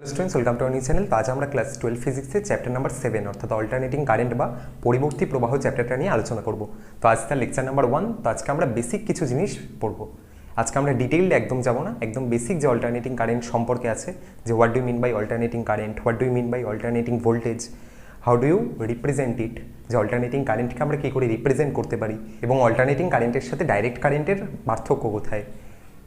Students welcome to our new channel. তো আজ আমরা ক্লাস 12 ফিজিক্সের চ্যাপ্টার নাম্বার 7 অর্থাৎ অল্টারনেটিং কারেন্ট বা পরিবর্তী প্রবাহ চ্যাপ্টারটা নিয়ে আলোচনা করব। তো আজ তার লেকচার নাম্বার 1। তো আজকে আমরা বেসিক কিছু জিনিস পড়ব। আজকে আমরা ডিটেইলড একদম যাব না, একদম বেসিক যে অল্টারনেটিং কারেন্ট সম্পর্কে আছে, যে what do mean by alternating current, what do mean by alternating voltage, how do you represent it, যে অল্টারনেটিং কারেন্টকে আমরা কী করে রিপ্রেজেন্ট করতে পারি এবং অল্টারনেটিং কারেন্টের সাথে ডাইরেক্ট কারেন্টের পার্থক্য কোথায়।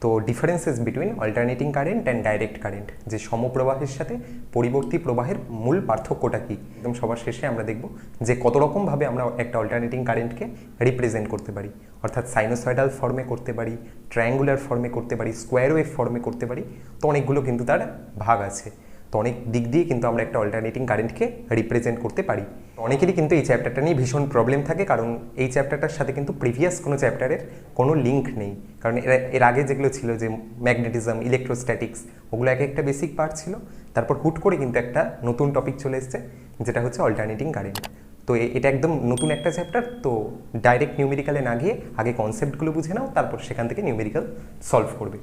তো differences between alternating current and direct current, যে সমপ্রবাহের সাথে পরিবর্তী প্রবাহের মূল পার্থক্যটা কী। একদম সবার শেষে আমরা দেখব যে কত রকমভাবে আমরা একটা অল্টারনেটিং কারেন্টকে রিপ্রেজেন্ট করতে পারি, অর্থাৎ সাইনোসয়েডাল ফর্মে করতে পারি, ট্রায়াঙ্গুলার ফর্মে করতে পারি, স্কোয়ার ওয়েভ ফর্মে করতে পারি। তো অনেকগুলো কিন্তু তার ভাগ আছে। তো অনেক দিক দিয়ে কিন্তু আমরা একটা অল্টারনেটিং কারেন্টকে রিপ্রেজেন্ট করতে পারি। অনেকেরই কিন্তু এই চ্যাপ্টারটা নিয়ে ভীষণ প্রবলেম থাকে, কারণ এই চ্যাপ্টারটার সাথে কিন্তু প্রিভিয়াস কোনো চ্যাপ্টারের কোনো লিঙ্ক নেই। কারণ এর আগে যেগুলো ছিল, যে ম্যাগনেটিজম, ইলেকট্রোস্ট্যাটিক্স, ওগুলো এক একটা বেসিক পার্ট ছিল। তারপর হুট করে কিন্তু একটা নতুন টপিক চলে এসছে, যেটা হচ্ছে অল্টারনেটিং কারেন্ট। তো এটা একদম নতুন একটা চ্যাপ্টার। তো ডাইরেক্ট নিউমেরিক্যালে না গিয়ে আগে কনসেপ্টগুলো বুঝে নাও, তারপর সেখান থেকে নিউমেরিক্যাল সলভ করবে।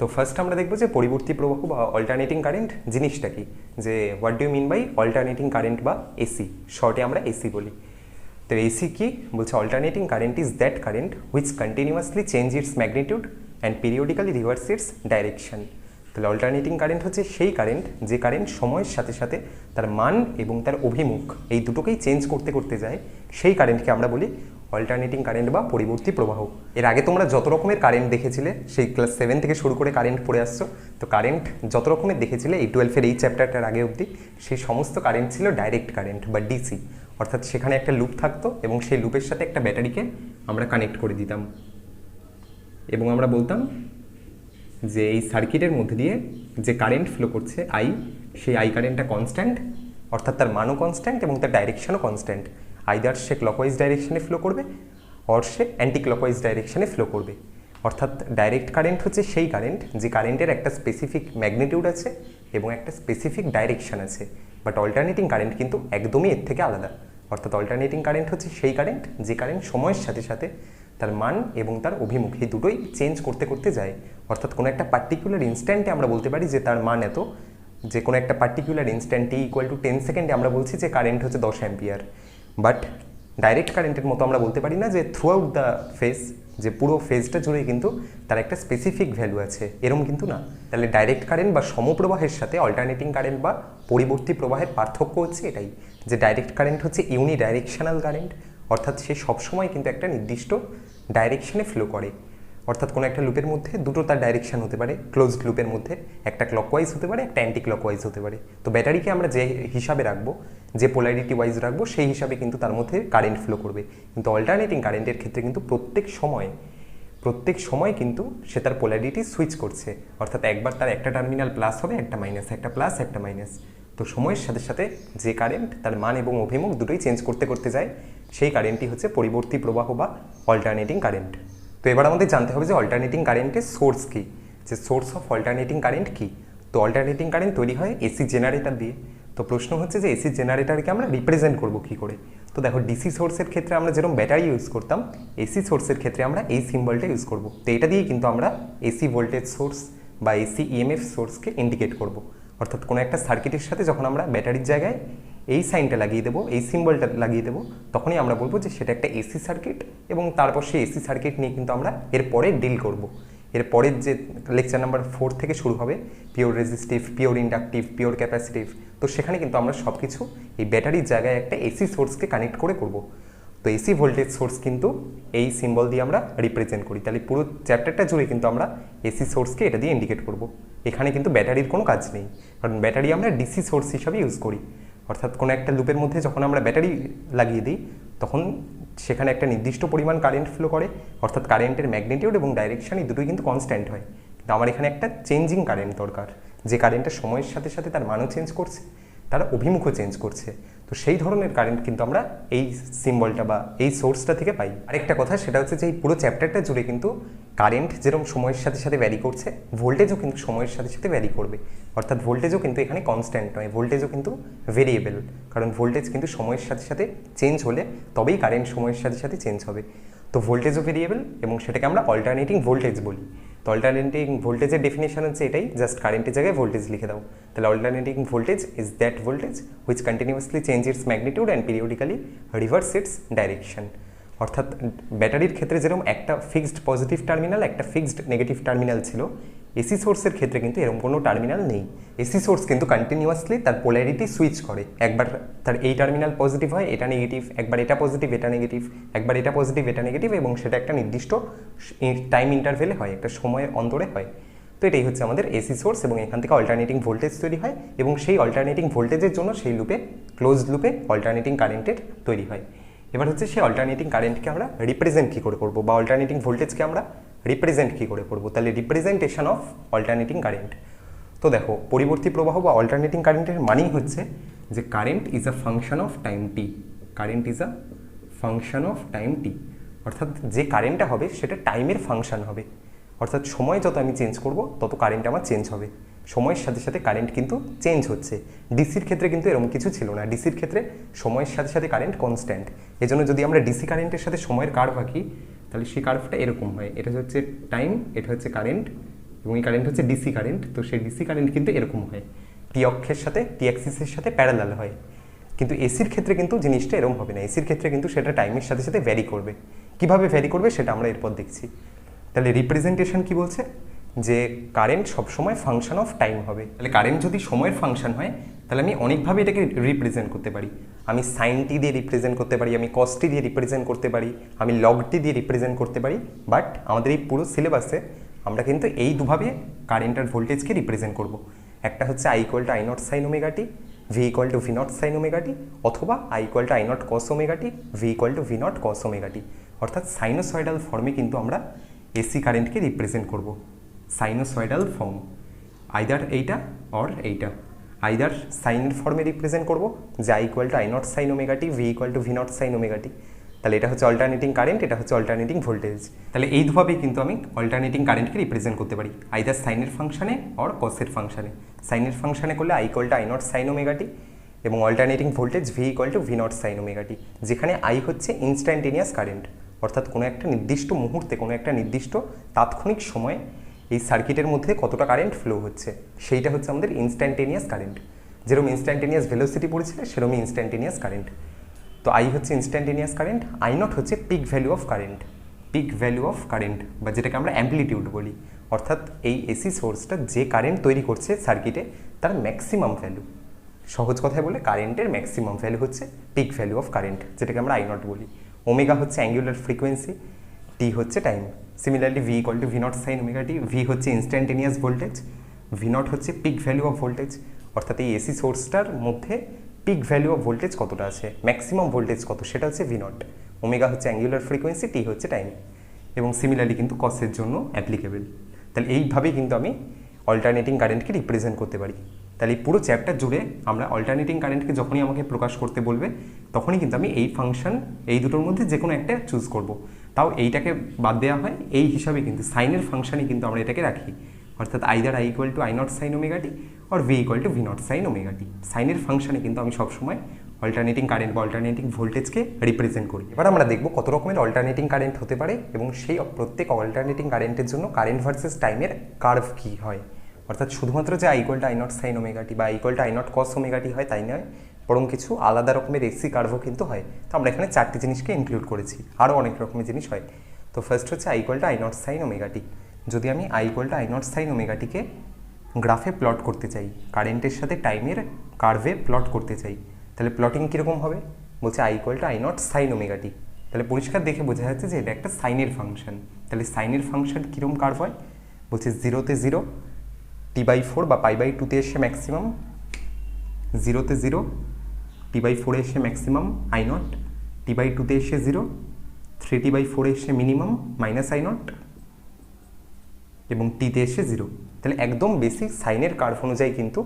তো ফার্স্ট আমরা দেখবো যে পরিবর্তী প্রবাহ বা অল্টারনেটিং কারেন্ট জিনিসটা কি, যে what do you mean by alternating current বা এসি, শর্টে আমরা এসি বলি। তো এসি কি বলছে, alternating current is that current which continuously change its magnitude and periodically reverse its direction. তাহলে অল্টারনেটিং কারেন্ট হচ্ছে সেই কারেন্ট যে কারেন্ট সময়ের সাথে সাথে তার মান এবং তার অভিমুখ এই দুটোকেই চেঞ্জ করতে করতে যায়, সেই কারেন্টকে আমরা বলি অল্টারনেটিং কারেন্ট বা পরিবর্তী প্রবাহ। এর আগে তোমরা যত রকমের কারেন্ট দেখেছিলে, সেই ক্লাস 7 থেকে শুরু করে কারেন্ট পড়ে আসছো, তো কারেন্ট যত রকমের দেখেছিলে এই 12-এর এই চ্যাপ্টারটার আগে অবধি, সেই সমস্ত কারেন্ট ছিল ডাইরেক্ট কারেন্ট বা ডিসি। অর্থাৎ সেখানে একটা লুপ থাকতো এবং সেই লুপের সাথে একটা ব্যাটারিকে আমরা কানেক্ট করে দিতাম এবং আমরা বলতাম যে এই সার্কিটের মধ্যে দিয়ে যে কারেন্ট ফ্লো করছে আই, সেই আই কারেন্টটা কনস্ট্যান্ট, অর্থাৎ তার মানও কনস্ট্যান্ট এবং তার ডাইরেকশনও কনস্ট্যান্ট। আইদার সে ক্লকওয়াইজ ডাইরেকশনে ফ্লো করবে অর সে অ্যান্টি ক্লকওয়াইজ ডাইরেকশনে ফ্লো করবে। অর্থাৎ ডাইরেক্ট কারেন্ট হচ্ছে সেই কারেন্ট যে কারেন্টের একটা স্পেসিফিক ম্যাগনিটিউড আছে এবং একটা স্পেসিফিক ডাইরেকশন আছে। বাট অল্টারনেটিং কারেন্ট কিন্তু একদমই এর থেকে আলাদা। অর্থাৎ অল্টারনেটিং কারেন্ট হচ্ছে সেই কারেন্ট যে কারেন্ট সময়ের সাথে সাথে তার মান এবং তার অভিমুখ এই দুটোই চেঞ্জ করতে করতে যায়। অর্থাৎ কোনো একটা পার্টিকুলার ইনস্ট্যান্টে আমরা বলতে পারি যে তার মান এত, যে কোনো একটা পার্টিকুলার ইনস্ট্যান্ট ইকুয়াল টু 10 সেকেন্ডে আমরা বলছি যে কারেন্ট হচ্ছে 10 অ্যাম্পিয়ার। বাট ডাইরেক্ট কারেন্টের মতো আমরা বলতে পারি না যে থ্রু আউট দ্য ফেজ, যে পুরো ফেজটা জুড়ে কিন্তু তার একটা স্পেসিফিক ভ্যালু আছে, এরকম কিন্তু না। তাহলে ডাইরেক্ট কারেন্ট বা সমপ্রবাহের সাথে অল্টারনেটিং কারেন্ট বা পরিবর্তী প্রবাহের পার্থক্য হচ্ছে এটাই, যে ডাইরেক্ট কারেন্ট হচ্ছে ইউনি ডাইরেকশনাল কারেন্ট, অর্থাৎ সে সবসময় কিন্তু একটা নির্দিষ্ট ডাইরেকশনে ফ্লো করে। অর্থাৎ কোনো একটা লুপের মধ্যে দুটো তার ডাইরেকশন হতে পারে, ক্লোজড লুপের মধ্যে একটা ক্লকওয়াইজ হতে পারে, একটা অ্যান্টি ক্লকওয়াইজ হতে পারে। তো ব্যাটারিকে আমরা যে হিসাবে রাখবো, যে পোলারিটি ওয়াইজ রাখবো, সেই হিসাবে কিন্তু তার মধ্যে কারেন্ট ফ্লো করবে। কিন্তু অল্টারনেটিং কারেন্টের ক্ষেত্রে কিন্তু প্রত্যেক সময় কিন্তু সে তার পোলারিটি সুইচ করছে। অর্থাৎ একবার তার একটা টার্মিনাল প্লাস হবে, একটা মাইনাস, একটা প্লাস, একটা মাইনাস। তো সময়ের সাথে সাথে যে কারেন্ট তার মান এবং অভিমুখ দুটোই চেঞ্জ করতে করতে যায়, সেই কারেন্টই হচ্ছে পরিবর্তী প্রবাহ বা অল্টারনেটিং কারেন্ট। তো এবার আমাদের জানতে হবে যে অল্টারনেটিং কারেন্টের সোর্স কী, যে সোর্স অফ অল্টারনেটিং কারেন্ট কী। তো অল্টারনেটিং কারেন্ট তৈরি হয় এসি জেনারেটর দিয়ে। তো প্রশ্ন হচ্ছে যে এসি জেনারেটরকে আমরা রিপ্রেজেন্ট করব কী করে। তো দেখো, ডিসি সোর্সের ক্ষেত্রে আমরা যেরকম ব্যাটারি ইউজ করতাম, এসি সোর্সের ক্ষেত্রে আমরা এই সিম্বলটা ইউজ করব। তো এটা দিয়েই কিন্তু আমরা এসি ভোল্টেজ সোর্স বা এসি ইএমএফ সোর্সকে ইন্ডিকেট করব। অর্থাৎ কোনো একটা সার্কিটের সাথে যখন আমরা ব্যাটারির জায়গায় এই সাইনটা লাগিয়ে দেবো, এই সিম্বলটা লাগিয়ে দেবো, তখনই আমরা বলবো যে সেটা একটা এসি সার্কিট। এবং তারপর সেই এসি সার্কিট নিয়ে কিন্তু আমরা এরপরে ডিল করব। এরপরের যে লেকচার নাম্বার 4 থেকে শুরু হবে, pure resistive, pure inductive, pure capacitive, তো সেখানে কিন্তু আমরা সব কিছু এই ব্যাটারির জায়গায় একটা এসি সোর্সকে কানেক্ট করে করব। তো এসি ভোল্টেজ সোর্স কিন্তু এই সিম্বল দিয়ে আমরা রিপ্রেজেন্ট করি। তাহলে পুরো চ্যাপ্টারটা জুড়ে কিন্তু আমরা এসি সোর্সকে এটা দিয়ে ইন্ডিকেট করব। এখানে কিন্তু ব্যাটারির কোনো কাজ নেই, কারণ ব্যাটারি আমরা ডিসি সোর্স হিসাবে ইউজ করি। অর্থাৎ কোনো একটা লুপের মধ্যে যখন আমরা ব্যাটারি লাগিয়ে দিই, তখন সেখানে একটা নির্দিষ্ট পরিমাণ কারেন্ট ফ্লো করে, অর্থাৎ কারেন্টের ম্যাগনিটিউড এবং ডাইরেকশন এই দুটোই কিন্তু কনস্ট্যান্ট হয়। কিন্তু আমার এখানে একটা চেঞ্জিং কারেন্ট দরকার, যে কারেন্টটা সময়ের সাথে সাথে তার মানও চেঞ্জ করছে, তার অভিমুখও চেঞ্জ করছে। তো সেই ধরনের কারেন্ট কিন্তু আমরা এই সিম্বলটা বা এই সোর্সটা থেকে পাই। আরেকটা কথা, সেটা হচ্ছে যে এই পুরো চ্যাপ্টারটা জুড়ে কিন্তু কারেন্ট যেরকম সময়ের সাথে সাথে ভ্যারি করছে, ভোল্টেজও কিন্তু সময়ের সাথে সাথে ভ্যারি করবে। অর্থাৎ ভোল্টেজও কিন্তু এখানে কনস্ট্যান্ট নয়, ভোল্টেজও কিন্তু ভেরিয়েবল। কারণ ভোল্টেজ কিন্তু সময়ের সাথে সাথে চেঞ্জ হলে তবেই কারেন্ট সময়ের সাথে সাথে চেঞ্জ হবে। তো ভোল্টেজও ভেরিয়েবল এবং সেটাকে আমরা অল্টারনেটিং ভোল্টেজ বলি। তো অল্টারনেটিং ভোল্টেজের ডেফিনেশন হচ্ছে এটাই, জাস্ট কারেন্টের জায়গায় ভোল্টেজ লিখে দাও। তাহলে alternating voltage is that voltage which continuously change its magnitude and periodically reverse its direction. অর্থাৎ ব্যাটারির ক্ষেত্রে যেরকম একটা ফিক্সড পজিটিভ টার্মিনাল, একটা ফিক্সড নেগেটিভ টার্মিনাল ছিল, এসি সোর্সের ক্ষেত্রে কিন্তু এরকম কোনো টার্মিনাল নেই। এসি সোর্স কিন্তু কন্টিনিউয়াসলি তার পোলারিটি সুইচ করে, একবার তার এই টার্মিনাল পজিটিভ হয়, এটা নেগেটিভ, একবার এটা পজিটিভ এটা নেগেটিভ, একবার এটা পজিটিভ এটা নেগেটিভ, এবং সেটা একটা নির্দিষ্ট টাইম ইন্টারভেলে হয়, একটা সময়ের অন্তরে হয়। তো এটাই হচ্ছে আমাদের এসি সোর্স, এবং এখান থেকে অল্টারনেটিং ভোল্টেজ তৈরি হয়, এবং সেই অল্টারনেটিং ভোল্টেজের জন্য সেই লুপে, ক্লোজড লুপে অল্টারনেটিং কারেন্টের তৈরি হয়। এবার হচ্ছে সেই অল্টারনেটিং কারেন্টকে আমরা রিপ্রেজেন্ট কী করে করবো, বা অল্টারনেটিং ভোল্টেজকে আমরা রিপ্রেজেন্ট কী করে করবো। তাহলে রিপ্রেজেন্টেশন অফ অল্টারনেটিং কারেন্ট। তো দেখো, পরিবর্তী প্রবাহ বা অল্টারনেটিং কারেন্টের মানেই হচ্ছে যে current is a function of time t. Current is a function of time t, অর্থাৎ যে কারেন্টটা হবে সেটা টাইমের ফাংশন হবে। অর্থাৎ সময় যত আমি চেঞ্জ করব তত কারেন্ট আমার চেঞ্জ হবে। সময়ের সাথে সাথে কারেন্ট কিন্তু চেঞ্জ হচ্ছে। ডিসির ক্ষেত্রে কিন্তু এরকম কিছু ছিল না। ডিসির ক্ষেত্রে সময়ের সাথে সাথে কারেন্ট কনস্ট্যান্ট। এজন্য যদি আমরা ডিসি কারেন্টের সাথে সময়ের কার্ভ আঁকি, তাহলে সেই কার্ভটা এরকম হয়। এটা হচ্ছে টাইম, এটা হচ্ছে কারেন্ট, এবং এই কারেন্ট হচ্ছে ডিসি কারেন্ট। তো সেই ডিসি কারেন্ট কিন্তু এরকম হয়, টি অক্ষের সাথে, টি অ্যাক্সিসের সাথে প্যারালাল হয়। কিন্তু এসির ক্ষেত্রে কিন্তু জিনিসটা এরকম হবে না। এসির ক্ষেত্রে কিন্তু সেটা টাইমের সাথে সাথে ভ্যারি করবে। কীভাবে ভ্যারি করবে সেটা আমরা এরপর দেখছি। তাহলে রিপ্রেজেন্টেশন কি বলছে, যে কারেন্ট সবসময় ফাংশন অফ টাইম হবে। তাহলে কারেন্ট যদি সময়ের ফাংশন হয়, তাহলে আমি অনেকভাবে এটাকে রিপ্রেজেন্ট করতে পারি। আমি সাইন টি দিয়ে রিপ্রেজেন্ট করতে পারি, আমি কস টি দিয়ে রিপ্রেজেন্ট করতে পারি, আমি লগ টি দিয়ে রিপ্রেজেন্ট করতে পারি। বাট আমাদের এই পুরো সিলেবাসে আমরা কিন্তু এই দুভাবে কারেন্ট আর ভোল্টেজকে রিপ্রেজেন্ট করব। একটা হচ্ছে i equal to i naught sine omega t, v equal to v naught sine omega t, অথবা i equal to i naught cos omega t, v equal to v naught cos omega t. অর্থাৎ sinusoidal ফর্মে কিন্তু আমরা AC কারেন্টকে represent করব। Sinusoidal form, either এইটা or এইটা। Either সাইনের ফর্মে রিপ্রেজেন্ট করব, যে i equal to i naught sine omega t, v equal to v naught sine omega t. তাহলে এটা হচ্ছে অল্টারনেটিং কারেন্ট, এটা হচ্ছে অল্টারনেটিং ভোল্টেজ। তাহলে এই দুভাবেই কিন্তু আমি অল্টারনেটিং কারেন্টকে রিপ্রেজেন্ট করতে পারি, আইদার সাইনের ফাংশনে অর কসের ফাংশনে। সাইনের ফাংশনে করলে i equal to i naught sine omega t, এবং alternating voltage v equal to v naught sine omega t, যেখানে আই হচ্ছে ইনস্ট্যান্টেনিয়াস কারেন্ট। অর্থাৎ কোনো একটা নির্দিষ্ট মুহূর্তে, কোনো একটা নির্দিষ্ট তাৎক্ষণিক সময়ে এই সার্কিটের মধ্যে কতটা কারেন্ট ফ্লো হচ্ছে, সেইটা হচ্ছে আমাদের ইনস্ট্যান্টেনিয়াস কারেন্ট। যেরকম ইনস্ট্যান্টেনিয়াস ভেলোসিটি পড়েছিল, সেরকমই ইনস্ট্যান্টেনিয়াস কারেন্ট। তো আই হচ্ছে ইনস্ট্যান্টেনিয়াস কারেন্ট, আই নট হচ্ছে pick value of current. Pick value of current, বা যেটাকে আমরা অ্যাম্পলিটিউড বলি। অর্থাৎ এই এসি সোর্সটা যে কারেন্ট তৈরি করছে সার্কিটে, তার ম্যাক্সিমাম ভ্যালু। সহজ কথায় বলে কারেন্টের ম্যাক্সিমাম ভ্যালু হচ্ছে পিক ভ্যালু অফ কারেন্ট, যেটাকে আমরা আই নট বলি। ওমেগা হচ্ছে অ্যাঙ্গুলার ফ্রিকোয়েন্সি, টি হচ্ছে time. Similarly V equal to v naught sine omega t, V হচ্ছে ইনস্ট্যান্টেনিয়াস ভোল্টেজ, ভি নট হচ্ছে পিক ভ্যালু অফ ভোল্টেজ। অর্থাৎ এই এসি সোর্সটার মধ্যে পিক ভ্যালু অফ ভোল্টেজ কতটা আছে, ম্যাক্সিমাম ভোল্টেজ কত, সেটা হচ্ছে ভি নট। ওমেগা হচ্ছে অ্যাঙ্গুলার ফ্রিকোয়েন্সি, টি হচ্ছে টাইম। এবং সিমিলারলি কিন্তু কসের জন্য অ্যাপ্লিকেবল। তাহলে এইভাবেই কিন্তু আমি অল্টারনেটিং কারেন্টকে রিপ্রেজেন্ট করতে পারি। তাহলে এই পুরো চ্যাপ্টার জুড়ে আমরা অল্টারনেটিং কারেন্টকে যখনই আমাকে প্রকাশ করতে বলবে, তখনই কিন্তু আমি এই ফাংশন, এই দুটোর মধ্যে যে কোনো একটা চুজ করব। তাও এইটাকে বাদ দেওয়া হয় এই হিসাবে, কিন্তু সাইনের ফাংশনই কিন্তু আমরা এটাকে রাখি। অর্থাৎ either i equal to i naught sine omega t or v equal to v naught sine omega t. সাইনের ফাংশনে কিন্তু আমি সবসময় অল্টারনেটিং কারেন্ট বা অল্টারনেটিং ভোল্টেজকে রিপ্রেজেন্ট করি। এবার আমরা দেখব কত রকমের অল্টারনেটিং কারেন্ট হতে পারে, এবং সেই প্রত্যেক অল্টারনেটিং কারেন্টের জন্য কারেন্ট ভার্সেস টাইমের কার্ভ কী হয়। অর্থাৎ শুধুমাত্র যে i equal to i naught sine omega t বা i equal to i naught cos omega t হয় তাই নয়, বরং কিছু আলাদা রকমের এসি কার্ভও কিন্তু হয়। তো আমরা এখানে 4টি জিনিসকে ইনক্লুড করেছি, আরও অনেক রকমের জিনিস হয়। তো ফার্স্ট হচ্ছে i equal to i naught sine omega t. যদি আমি i equal to i naught sine omega টিকে গ্রাফে প্লট করতে চাই, কারেন্টের সাথে টাইমের কার্ভে প্লট করতে চাই, তাহলে প্লটিং কীরকম হবে, বলছে i equal to i naught sine omega t. তাহলে পরিষ্কার দেখে বোঝা যাচ্ছে যে এটা একটা সাইনের ফাংশন। তাহলে সাইনের ফাংশন কীরকম কার্ভ হয়, বলছে 0-তে 0, T/4 বা π/2 এসে ম্যাক্সিমাম, 0-তে 0, T/4 এসে ম্যাক্সিমাম আই নট, T/2 এসে 0, 3T/4 এসে মিনিমাম মাইনাস আই নট, এবং টিতে এসে 0। তাহলে একদম বেসিক সাইনের কার্ভ অনুযায়ী কিন্তু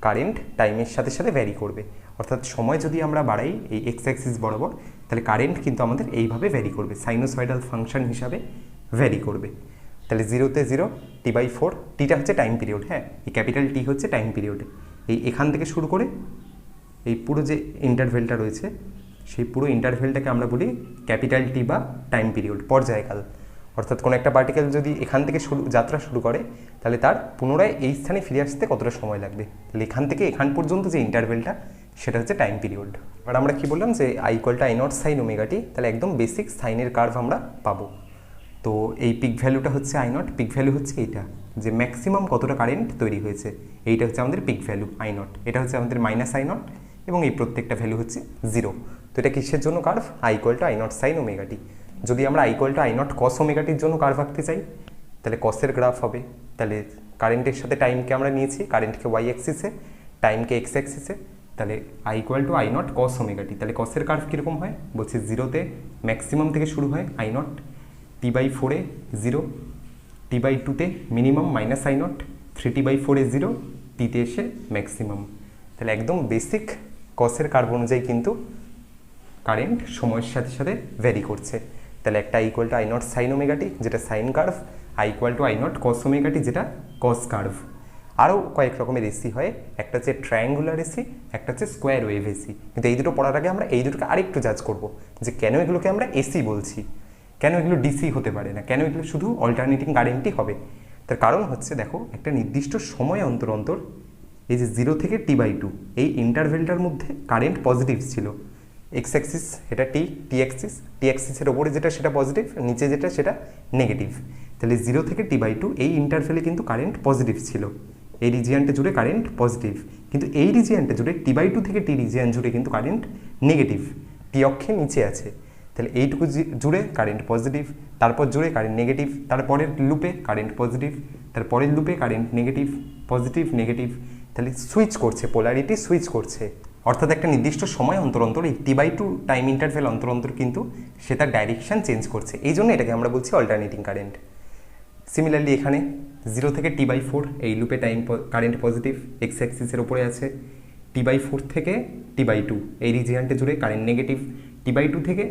কারেন্ট টাইমের সাথে সাথে ভ্যারি করবে। অর্থাৎ সময় যদি আমরা বাড়াই এই এক্স অ্যাক্সিস বরাবর, তাহলে কারেন্ট কিন্তু আমাদের এইভাবে ভ্যারি করবে, সাইনোসয়েডাল ফাংশন হিসাবে ভ্যারি করবে। তাহলে 0-তে 0, T/4, টিটা হচ্ছে টাইম পিরিয়ড। হ্যাঁ, এই ক্যাপিটাল টি হচ্ছে টাইম পিরিয়ড। এখান থেকে শুরু করে এই পুরো যে ইন্টারভেলটা রয়েছে, সেই পুরো ইন্টারভেলটাকে আমরা বলি ক্যাপিটাল টি বা টাইম পিরিয়ড, পর্যায়কাল। অর্থাৎ কোনো একটা পার্টিকেল যদি এখান থেকে যাত্রা শুরু করে তাহলে তার পুনরায় এই স্থানে ফিরে আসতে কতটা সময় লাগবে, তাহলে এখান থেকে এখান পর্যন্ত যে ইন্টারভেলটা সেটা হচ্ছে টাইম পিরিয়ড। এবার আমরা কি বললাম যে i equal to i naught sine omega t, তাহলে একদম বেসিক সাইনের কার্ভ আমরা পাবো। তো এই পিক ভ্যালুটা হচ্ছে আই নট, পিক ভ্যালু হচ্ছে এইটা যে ম্যাক্সিমাম কতটা কারেন্ট তৈরি হয়েছে, এইটা হচ্ছে আমাদের পিক ভ্যালু আই নট, এটা হচ্ছে আমাদের মাইনাস আই নট এবং এই প্রত্যেকটা ভ্যালু হচ্ছে 0। তো এটা কিসের জন্য curve? I equal to i naught sine omega t. যদি আমরা i equal to i naught cos omega টির জন্য কার্ভ আঁকতে চাই তাহলে কসের গ্রাফ হবে, তাহলে কারেন্টের সাথে টাইমকে আমরা নিয়েছি, কারেন্টকে ওয়াই অ্যাক্সিসে, টাইমকে এক্স অ্যাক্সিসে, তাহলে i equal to i naught cos omega t. তাহলে কসের কার্ভ কীরকম হয় বলছে 0তে ম্যাক্সিমাম থেকে শুরু হয় I not, T/4 0, T/2 minimum minus I not, 3T/4 0, টিতে এসে ম্যাক্সিমাম। তাহলে একদম বেসিক কসের কার্ভ অনুযায়ী কিন্তু কারেন্ট সময়ের সাথে সাথে ভ্যারি করছে। তাহলে একটা i equal to i naught sine omega t যেটা sine curve, i equal to i naught cos omega t যেটা কস কার্ভ। আরও কয়েক রকমের এসি হয়, একটা হচ্ছে ট্রায়াঙ্গুলার এসি, একটা হচ্ছে স্কোয়ার ওয়েভ এসি। কিন্তু এই দুটো পড়ার আগে আমরা এই দুটোকে আরেকটু জাজ করব যে কেন এগুলোকে আমরা এসি বলছি, কেন এগুলো ডিসি হতে পারে না, কেন এগুলো শুধু অল্টারনেটিং কারেন্টই হবে। তার কারণ হচ্ছে দেখো একটা নির্দিষ্ট সময় অন্তর অন্তর এই যে 0 থেকে T/2 এই ইন্টারভেলটার মধ্যে কারেন্ট পজিটিভ ছিল, এক্স অ্যাক্সিস এটা টি অ্যাক্সিসের ওপরে যেটা সেটা পজিটিভ, নিচে যেটা সেটা নেগেটিভ। তাহলে 0 থেকে T/2 এই ইন্টারভেলে কিন্তু কারেন্ট পজিটিভ ছিল, এই রিজিয়ানটা জুড়ে কারেন্ট পজিটিভ, কিন্তু এই রিজিয়ানটা জুড়ে T/2 থেকে টি রিজিয়ান জুড়ে কিন্তু কারেন্ট নেগেটিভ, টি অক্ষে নিচে আছে। তাহলে এইটুকু জুড়ে কারেন্ট পজিটিভ, তারপর জুড়ে কারেন্ট নেগেটিভ, তারপরের লুপে কারেন্ট পজিটিভ, তারপরের লুপে কারেন্ট নেগেটিভ, পজিটিভ নেগেটিভ। তাহলে সুইচ করছে, পোলারিটি সুইচ করছে, অর্থাৎ একটা নির্দিষ্ট সময় অন্তর অন্তর এই T/2 টাইম ইন্টারভেল অন্তর অন্তর কিন্তু সে তার ডাইরেকশন চেঞ্জ করছে, এই জন্য এটাকে আমরা বলছি অল্টারনেটিং কারেন্ট। সিমিলারলি এখানে 0 থেকে T/4 এই লুপে টাইম কারেন্ট পজিটিভ, এক্স অ্যাক্সিসের ওপরে আছে, T/4 থেকে T/2 এই রিজিয়ানটা জুড়ে কারেন্ট নেগেটিভ, T/2 থেকে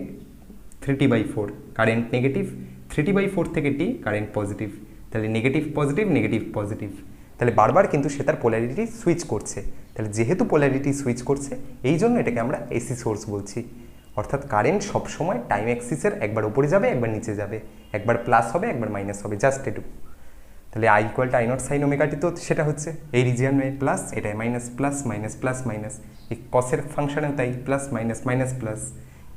3T/4 কারেন্ট নেগেটিভ, 3T/4 থেকে টি কারেন্ট পজিটিভ। তাহলে নেগেটিভ পজিটিভ নেগেটিভ পজিটিভ, তাহলে বারবার কিন্তু সে তার পোলারিটি সুইচ করছে। তাহলে যেহেতু পোলারিটি সুইচ করছে এই জন্য এটাকে আমরা এসি সোর্স বলছি। অর্থাৎ কারেন্ট সবসময় টাইম অ্যাক্সিসের একবার উপরে যাবে একবার নিচে যাবে, একবার প্লাস হবে একবার মাইনাস হবে, জাস্ট এটুকু। তাহলে i equal to i naught sine omega t তো সেটা হচ্ছে এই রিজিয়ানে প্লাস, এটাই minus plus minus plus minus, এই কসের ফাংশনেও তাই প্লাস মাইনাস মাইনাস প্লাস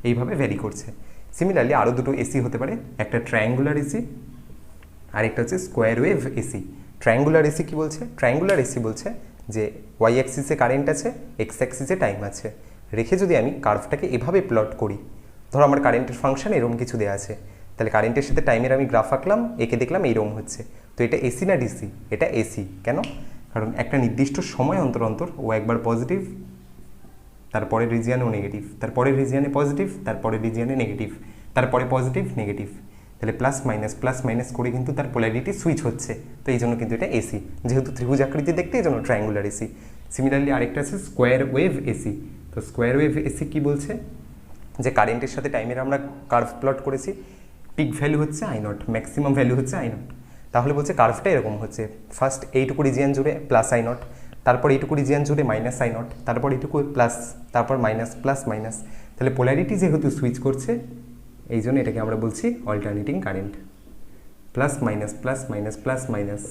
এইভাবে ভ্যারি করছে। সিমিলারলি আরও দুটো এসি হতে পারে, একটা ট্রায়াঙ্গুলার এসি আর একটা হচ্ছে square wave AC. Triangular AC কী বলছে? ট্রায়াঙ্গুলার এসি বলছে যে ওয়াই অ্যাক্সিসে কারেন্ট আছে, এক্স অ্যাক্সিসে টাইম আছে, রেখে যদি আমি কার্ভটাকে এভাবে প্লট করি, ধরো আমার কারেন্টের ফাংশন এরকম কিছু দেওয়া আছে, তাহলে কারেন্টের সাথে টাইমের আমি গ্রাফ আঁকলাম, একে দেখলাম এইরকম হচ্ছে, তো এটা এসি না ডিসি? এটা এসি। কেন? কারণ একটা নির্দিষ্ট সময় অন্তর অন্তর ও একবার পজিটিভ, তারপরে রিজিয়ানেও নেগেটিভ, তারপরে রিজিয়ানে পজিটিভ, তারপরে রিজিয়ানে নেগেটিভ, তারপরে পজিটিভ নেগেটিভ, তাহলে প্লাস মাইনাস করে কিন্তু তার পোলারিটি সুইচ হচ্ছে, তো এই জন্য কিন্তু এটা এসি। যেহেতু ত্রিভুজ আকৃতি দেখতে এই জন্য ট্রায়াঙ্গুলার এসি। সিমিলারলি আরেকটা আছে স্কোয়ার ওয়েভ এসি। তো স্কোয়ার ওয়েভ এসি কী বলছে? যে কারেন্টের সাথে টাইমের আমরা কার্ভ প্লট করেছি, পিক ভ্যালু হচ্ছে আই নট, ম্যাক্সিমাম ভ্যালু হচ্ছে আই নট, তাহলে বলছে কার্ভটা এরকম হচ্ছে, ফার্স্ট এইটুকু রিজিয়ান জুড়ে প্লাস আই নট, তারপর এইটুকু রিজিয়ান জুড়ে মাইনাস আই নট, তারপর এইটুকু প্লাস, তারপর মাইনাস প্লাস মাইনাস। তাহলে পোলারিটি যেহেতু সুইচ করছে এই জন্য এটাকে আমরা বলছি alternating current. Plus minus plus minus plus minus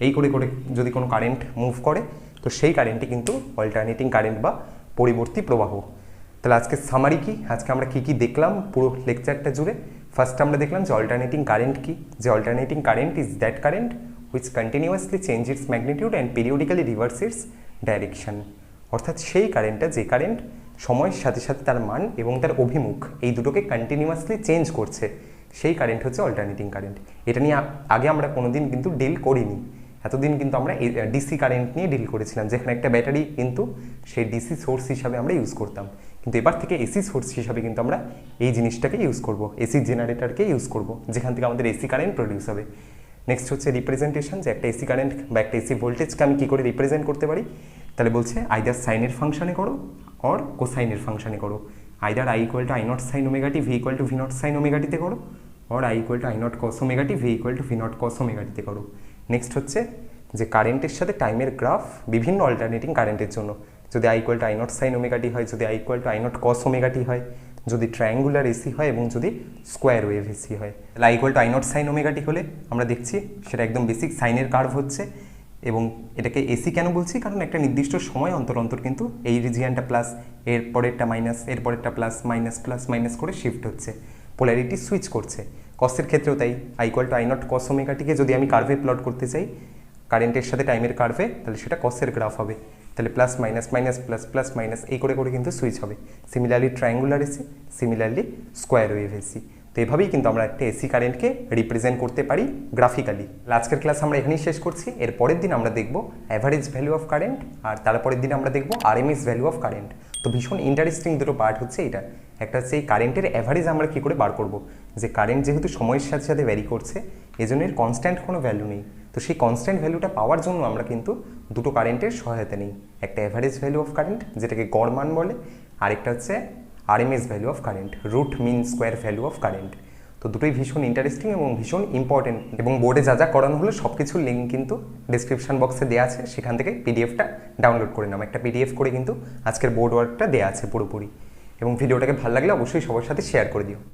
এই করে করে যদি কোনো কারেন্ট মুভ করে তো সেই কারেন্টই কিন্তু অল্টারনেটিং কারেন্ট বা পরিবর্তী প্রবাহ। তাহলে আজকে সামারি কি, আজকে আমরা কী কী দেখলাম পুরো লেকচারটা জুড়ে? ফার্স্ট আমরা দেখলাম যে অল্টারনেটিং কারেন্ট কি, যে alternating current is that current which continuously change its magnitude and periodically reverse its direction. অর্থাৎ সেই কারেন্টটা যে কারেন্ট সময়ের সাথে সাথে তার মান এবং তার অভিমুখ এই দুটোকে কন্টিনিউয়াসলি চেঞ্জ করছে, সেই কারেন্ট হচ্ছে অল্টারনেটিং কারেন্ট। এটা নিয়ে আগে আমরা কোনোদিন কিন্তু ডিল করিনি, এতদিন কিন্তু আমরা ডিসি কারেন্ট নিয়ে ডিল করেছিলাম, যেখানে একটা ব্যাটারি কিন্তু সেই ডিসি সোর্স হিসাবে আমরা ইউজ করতাম, কিন্তু এবার থেকে এসি সোর্স হিসাবে কিন্তু আমরা এই জিনিসটাকে ইউজ করব, এসি জেনারেটরকে ইউজ করব, যেখান থেকে আমাদের এসি কারেন্ট প্রডিউস হবে। নেক্সট হচ্ছে রিপ্রেজেন্টেশন, যে একটা এসি কারেন্ট বা একটা এসি ভোল্টেজকে আমি কী করে রিপ্রেজেন্ট করতে পারি। তাহলে বলছে আইদার সাইনের ফাংশনে করো অর কোসাইনের ফাংশনে করো, either i equal to i naught sine omega t v equal to v naught sine omega টিতে করো, or I equal to i naught cos omega t v equal to v naught cos omega টিতে করো। Next হচ্ছে যে কারেন্টের সাথে টাইমের graph বিভিন্ন অল্টারনেটিং কারেন্টের জন্য, যদি i equal to i naught sine omega t হয়, যদি i equal to i naught cos omega t হয়, যদি ট্রায়াঙ্গুলার এসি হয় এবং যদি স্কোয়ার ওয়েভ এসি হয়। তাহলে i equal to i naught sine omega t হলে আমরা দেখছি সেটা একদম বেসিক সাইনের কার্ভ হচ্ছে, এবং এটাকে এসি কেন বলছি, কারণ একটা নির্দিষ্ট সময় অন্তর অন্তর কিন্তু এই রিজিয়ানটা প্লাস, এর পরেরটা মাইনাস, এর পরেরটা প্লাস মাইনাস করে শিফট হচ্ছে, পোলারিটি সুইচ করছে। কসের ক্ষেত্রেও তাই, i equal to i naught cos ওমেগাটিকে যদি আমি কার্ভে প্লট করতে চাই কারেন্টের সাথে টাইমের কার্ভে, তাহলে সেটা কসের গ্রাফ হবে। তাহলে প্লাস মাইনাস এই করে করে কিন্তু সুইচ হবে। Similarly triangular AC, similarly square wave AC. তো এভাবেই কিন্তু আমরা একটা এসি কারেন্টকে রিপ্রেজেন্ট করতে পারি গ্রাফিক্যালি। আজকের ক্লাস আমরা এখানেই শেষ করছি। এর পরের দিন আমরা দেখব অ্যাভারেজ ভ্যালু অফ কারেন্ট, আর তারপরের দিন আমরা দেখব আরএমএস ভ্যালু অফ কারেন্ট। তো ভীষণ ইন্টারেস্টিং দুটো পার্ট হচ্ছে এটা। একটা হচ্ছে এই কারেন্টের অ্যাভারেজ আমরা কী করে বার করব, যে কারেন্ট যেহেতু সময়ের সাথে সাথে ভ্যারি করছে, এজন্য এর কনস্ট্যান্ট কোনো ভ্যালু নেই। তো সেই কনস্ট্যান্ট ভ্যালুটা পাওয়ার জন্য আমরা কিন্তু দুটো কারেন্টের সহায়তা নিই, একটা অ্যাভারেজ ভ্যালু অফ কারেন্ট যেটাকে গড় মান বলে, আরেকটা হচ্ছে RMS value of current, root mean square value of current. তো দুটোই ভীষণ ইন্টারেস্টিং এবং ভীষণ ইম্পর্টেন্ট, এবং বোর্ডে যা যা করানো হলো সব কিছুর লিঙ্ক কিন্তু ডিসক্রিপশন বক্সে দেওয়া আছে, সেখান থেকে পিডিএফটা ডাউনলোড করে নাও। একটা পিডিএফ করে কিন্তু আজকের বোর্ড ওয়ার্কটা দেওয়া আছে পুরোপুরি, এবং ভিডিওটাকে ভালো লাগলে অবশ্যই সবার সাথে শেয়ার করে দিও।